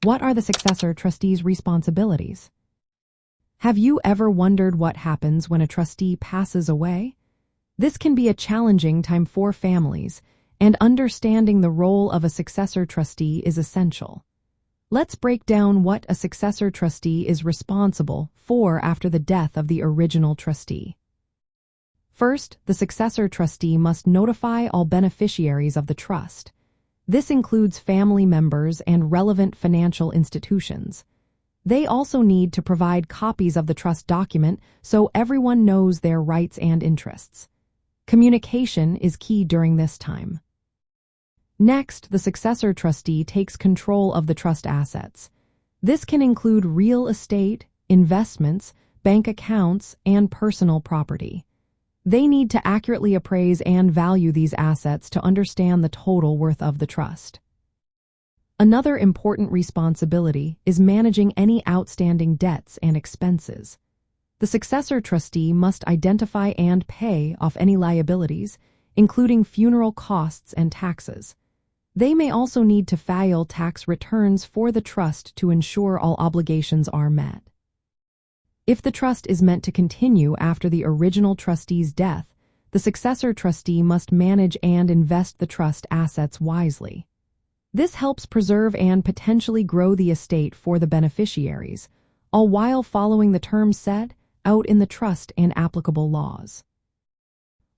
What are the successor trustee's responsibilities? Have you ever wondered what happens when a trustee passes away? This can be a challenging time for families, and understanding the role of a successor trustee is essential. Let's break down what a successor trustee is responsible for after the death of the original trustee. First, the successor trustee must notify all beneficiaries of the trust. This includes family members and relevant financial institutions. They also need to provide copies of the trust document so everyone knows their rights and interests. Communication is key during this time. Next, the successor trustee takes control of the trust assets. This can include real estate, investments, bank accounts, and personal property. They need to accurately appraise and value these assets to understand the total worth of the trust. Another important responsibility is managing any outstanding debts and expenses. The successor trustee must identify and pay off any liabilities, including funeral costs and taxes. They may also need to file tax returns for the trust to ensure all obligations are met. If the trust is meant to continue after the original trustee's death, the successor trustee must manage and invest the trust assets wisely. This helps preserve and potentially grow the estate for the beneficiaries, all while following the terms set out in the trust and applicable laws.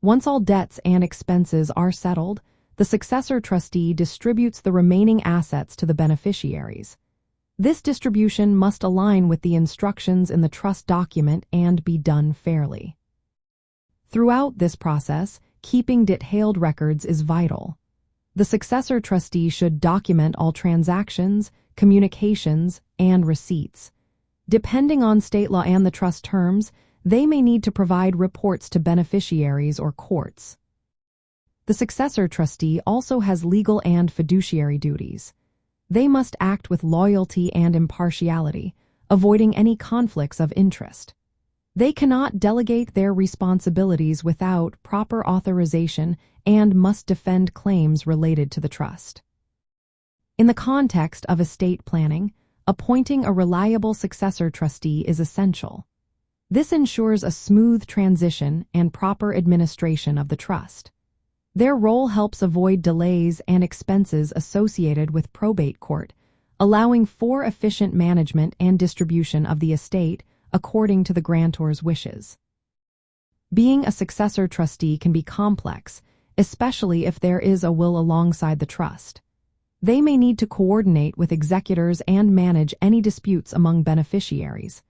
Once all debts and expenses are settled, the successor trustee distributes the remaining assets to the beneficiaries. This distribution must align with the instructions in the trust document and be done fairly. Throughout this process, keeping detailed records is vital. The successor trustee should document all transactions, communications, and receipts. Depending on state law and the trust terms, they may need to provide reports to beneficiaries or courts. The successor trustee also has legal and fiduciary duties. They must act with loyalty and impartiality, avoiding any conflicts of interest. They cannot delegate their responsibilities without proper authorization and must defend claims related to the trust. In the context of estate planning, appointing a reliable successor trustee is essential. This ensures a smooth transition and proper administration of the trust. Their role helps avoid delays and expenses associated with probate court, allowing for efficient management and distribution of the estate according to the grantor's wishes. Being a successor trustee can be complex, especially if there is a will alongside the trust. They may need to coordinate with executors and manage any disputes among beneficiaries.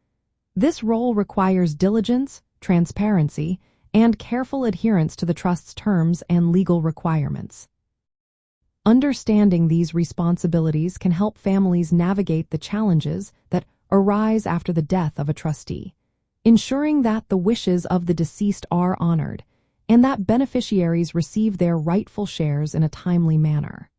This role requires diligence, transparency, and careful adherence to the trust's terms and legal requirements. Understanding these responsibilities can help families navigate the challenges that arise after the death of a trustee, ensuring that the wishes of the deceased are honored and that beneficiaries receive their rightful shares in a timely manner.